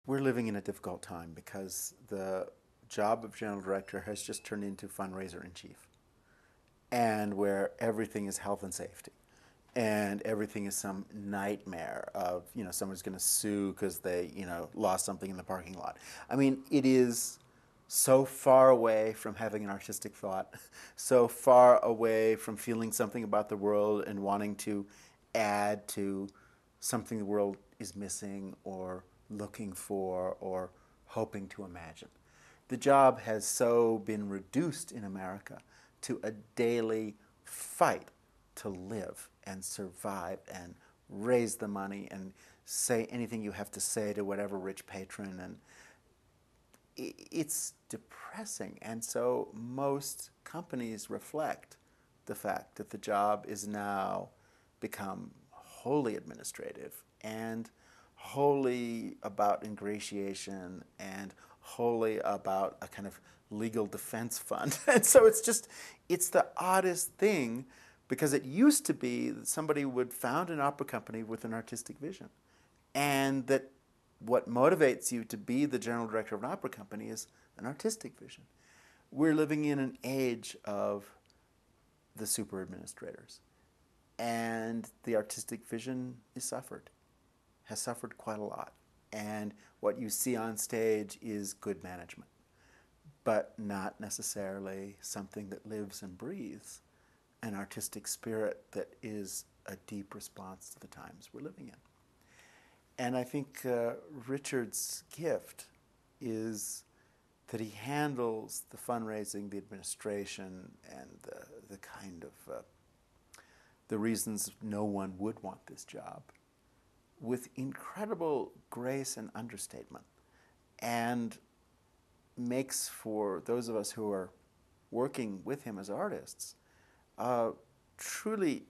We're living in a difficult time because the job of general director has just turned into fundraiser in chief, and where everything is health and safety, and everything is some nightmare of someone's going to sue because they lost something in the parking lot. I mean, it is so far away from having an artistic thought, so far away from feeling something about the world and wanting to add to something the world is missing or looking for or hoping to imagine. The job has so been reduced in America to a daily fight to live and survive and raise the money and say anything you have to say to whatever rich patron, and it's depressing. And so most companies reflect the fact that the job is now become wholly administrative and wholly about ingratiation and wholly about a kind of legal defense fund. And so it's the oddest thing, because it used to be that somebody would found an opera company with an artistic vision, and that what motivates you to be the general director of an opera company is an artistic vision. We're living in an age of the super administrators, and the artistic vision has suffered quite a lot. And what you see on stage is good management, but not necessarily something that lives and breathes an artistic spirit that is a deep response to the times we're living in. And I think Richard's gift is that he handles the fundraising, the administration, and the kind of the reasons no one would want this job with incredible grace and understatement, and makes, for those of us who are working with him as artists, truly,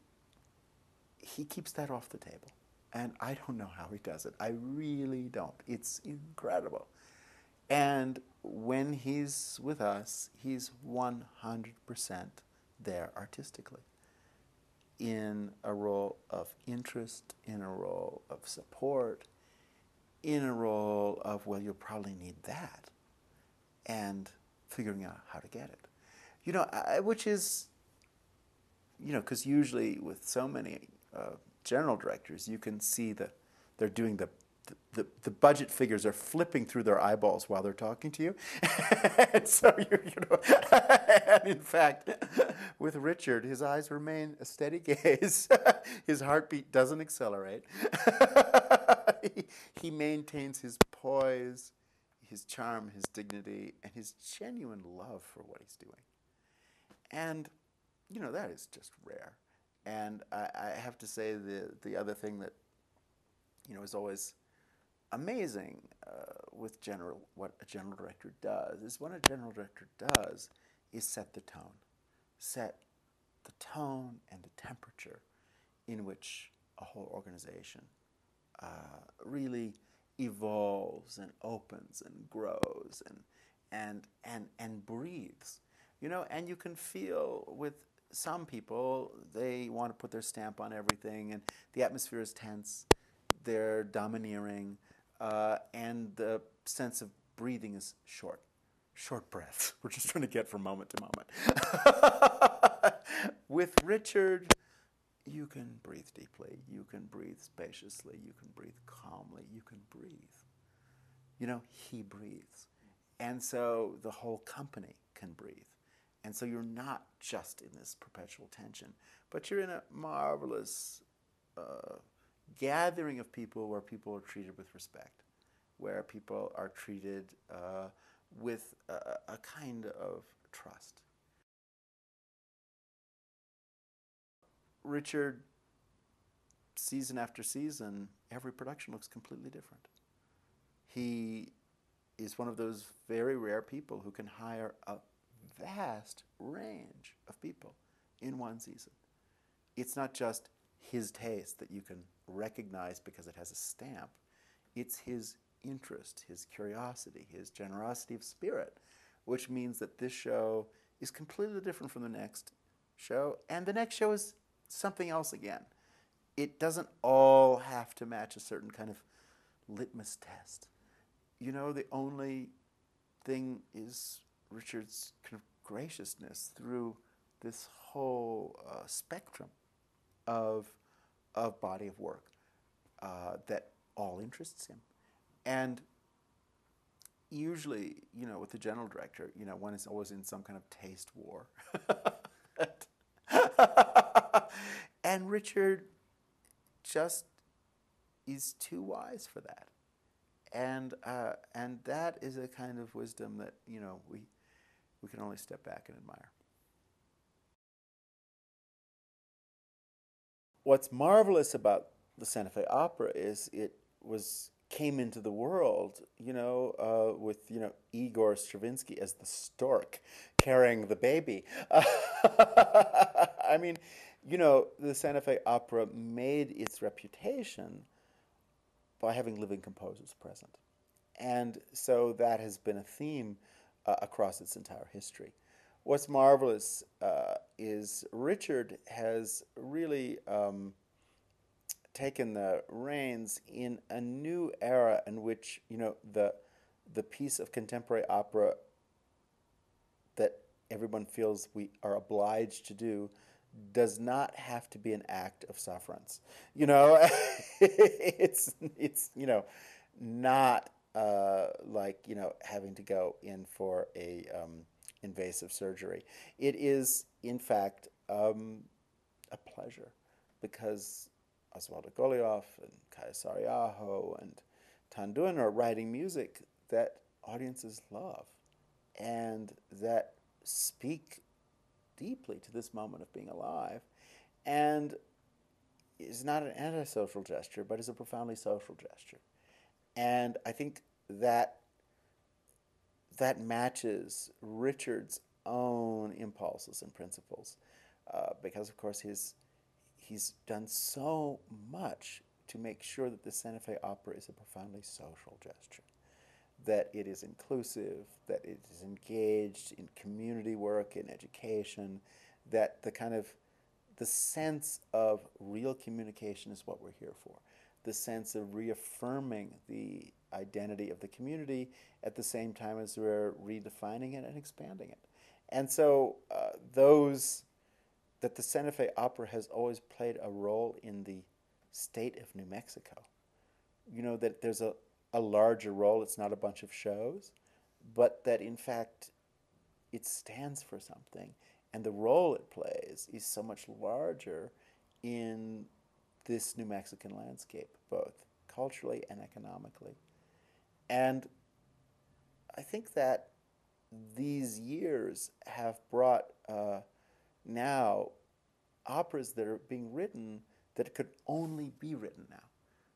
he keeps that off the table. And I don't know how he does it. I really don't. It's incredible. And when he's with us, he's 100% there artistically, in a role of interest, in a role of support, in a role of, well, you'll probably need that, and figuring out how to get it. Which is, because usually with so many general directors, you can see that they're doing the budget figures are flipping through their eyeballs while they're talking to you. And so, and in fact, with Richard, his eyes remain a steady gaze. His heartbeat doesn't accelerate. He maintains his poise, his charm, his dignity, and his genuine love for what he's doing. And, that is just rare. And I have to say the other thing that, is always amazing with what a general director does is, what a general director does is set the tone and the temperature in which a whole organization really evolves and opens and grows and breathes. And you can feel with some people, they want to put their stamp on everything, and the atmosphere is tense, they're domineering, and the sense of breathing is short breaths. We're just trying to get from moment to moment. With Richard, you can breathe deeply, you can breathe spaciously, you can breathe calmly, you can breathe. He breathes. And so the whole company can breathe. And so you're not just in this perpetual tension, but you're in a marvelous gathering of people where people are treated with respect, where people are treated with a kind of trust. Richard, season after season, every production looks completely different. He is one of those very rare people who can hire a vast range of people in one season. It's not just his taste that you can recognize because it has a stamp. It's his interest, his curiosity, his generosity of spirit, which means that this show is completely different from the next show, and the next show is something else again. It doesn't all have to match a certain kind of litmus test. the only thing is Richard's kind of graciousness through this whole spectrum of body of work that all interests him. And usually, with the general director, one is always in some kind of taste war. And Richard just is too wise for that. And that is a kind of wisdom that, we can only step back and admire. What's marvelous about the Santa Fe Opera is it came into the world, with Igor Stravinsky as the stork carrying the baby. I mean, the Santa Fe Opera made its reputation by having living composers present, and so that has been a theme across its entire history. What's marvelous is Richard has really taken the reins in a new era in which the piece of contemporary opera that everyone feels we are obliged to do does not have to be an act of sufferance. It's not like having to go in for a invasive surgery. It is in fact a pleasure, because Osvaldo Golijov and Kaya Sariaho and Tanduin are writing music that audiences love and that speak deeply to this moment of being alive, and is not an antisocial gesture, but is a profoundly social gesture. And I think that matches Richard's own impulses and principles, because of course he's done so much to make sure that the Santa Fe Opera is a profoundly social gesture, that it is inclusive, that it is engaged in community work, in education, that the sense of real communication is what we're here for, the sense of reaffirming the identity of the community at the same time as we're redefining it and expanding it. And so that the Santa Fe Opera has always played a role in the state of New Mexico. That there's a larger role, it's not a bunch of shows, but that in fact it stands for something. And the role it plays is so much larger in this New Mexican landscape, both culturally and economically. And I think that these years have brought now operas that are being written that could only be written now,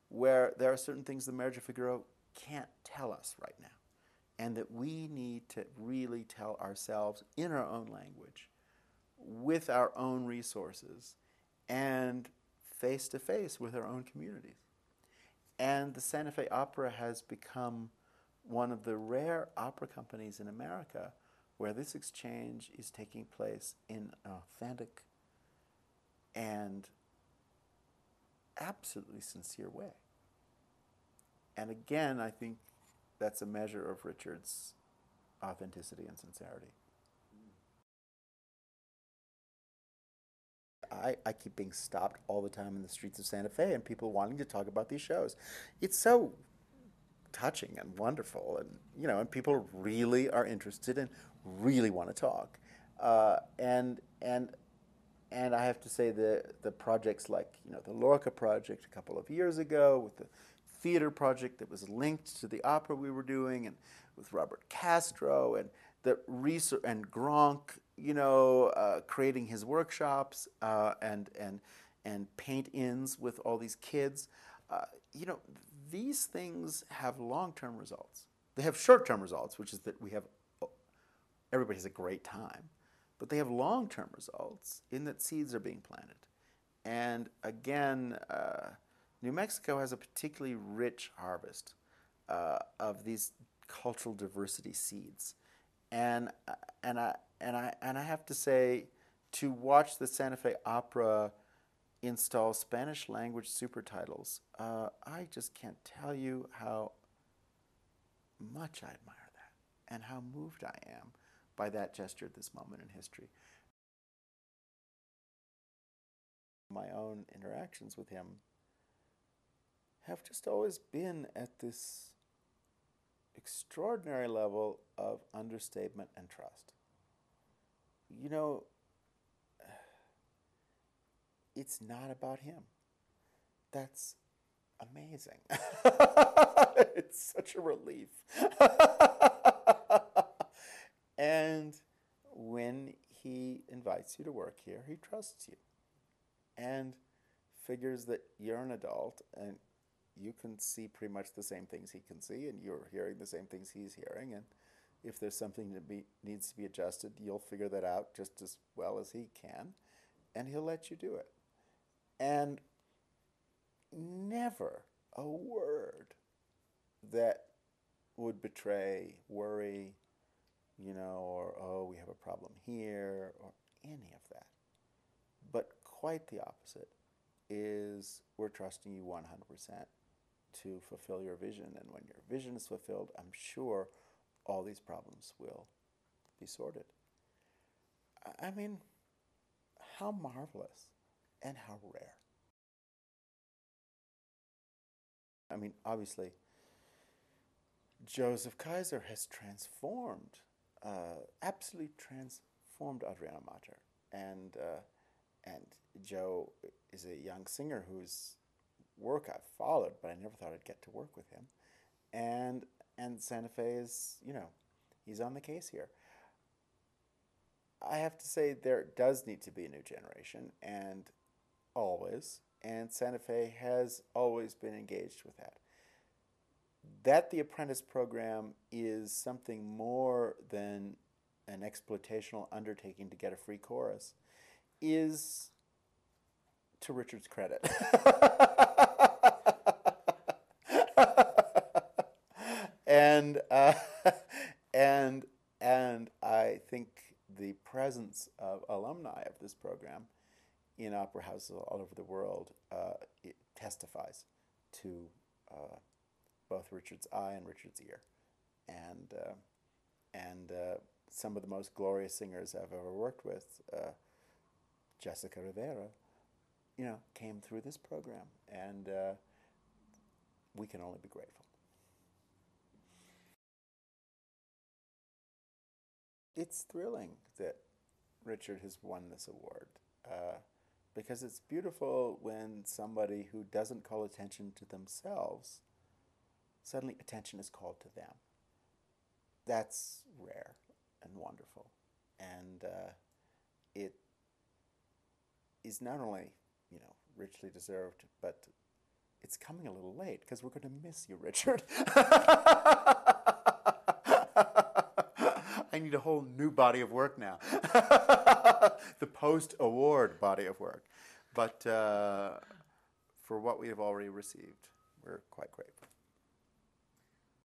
where there are certain things the Marriage of Figaro can't tell us right now, and that we need to really tell ourselves in our own language, with our own resources, and face to face with our own communities. And the Santa Fe Opera has become one of the rare opera companies in America where this exchange is taking place in an authentic and absolutely sincere way. And again, I think that's a measure of Richard's authenticity and sincerity. I keep being stopped all the time in the streets of Santa Fe and people wanting to talk about these shows. It's so touching and wonderful, and people really are interested and really want to talk. And I have to say the projects like the Lorca project a couple of years ago, with the theater project that was linked to the opera we were doing, and with Robert Castro and the research and Gronk, creating his workshops and paint-ins with all these kids. These things have long-term results. They have short-term results, which is that everybody has a great time. But they have long-term results in that seeds are being planted. And again, New Mexico has a particularly rich harvest of these cultural diversity seeds. And I have to say, to watch the Santa Fe Opera install Spanish language supertitles, I just can't tell you how much I admire that, and how moved I am by that gesture at this moment in history. My own interactions with him have just always been at this extraordinary level of understatement and trust. You know, it's not about him. That's amazing. It's such a relief. And when he invites you to work here, he trusts you and figures that you're an adult and you can see pretty much the same things he can see, and you're hearing the same things he's hearing, and if there's something that needs to be adjusted, you'll figure that out just as well as he can, and he'll let you do it. And never a word that would betray worry, or, oh, we have a problem here, or any of that. But quite the opposite is, we're trusting you 100% to fulfill your vision. And when your vision is fulfilled, I'm sure all these problems will be sorted. I mean, how marvelous and how rare. I mean, obviously, Joseph Kaiser has transformed, absolutely transformed Adriana Mater. And Joe is a young singer whose work I've followed, but I never thought I'd get to work with him. And Santa Fe is, he's on the case here. I have to say there does need to be a new generation, and Santa Fe has always been engaged with that. That the apprentice program is something more than an exploitational undertaking to get a free chorus is to Richard's credit. and I think the presence of alumni of this program in opera houses all over the world it testifies to both Richard's eye and Richard's ear, and some of the most glorious singers I've ever worked with, Jessica Rivera, came through this program, and we can only be grateful. It's thrilling that Richard has won this award, because it's beautiful when somebody who doesn't call attention to themselves, suddenly attention is called to them. That's rare and wonderful, and it is not only, richly deserved, but it's coming a little late because we're going to miss you, Richard. I need a whole new body of work now. The post-award body of work. But for what we have already received, we're quite grateful.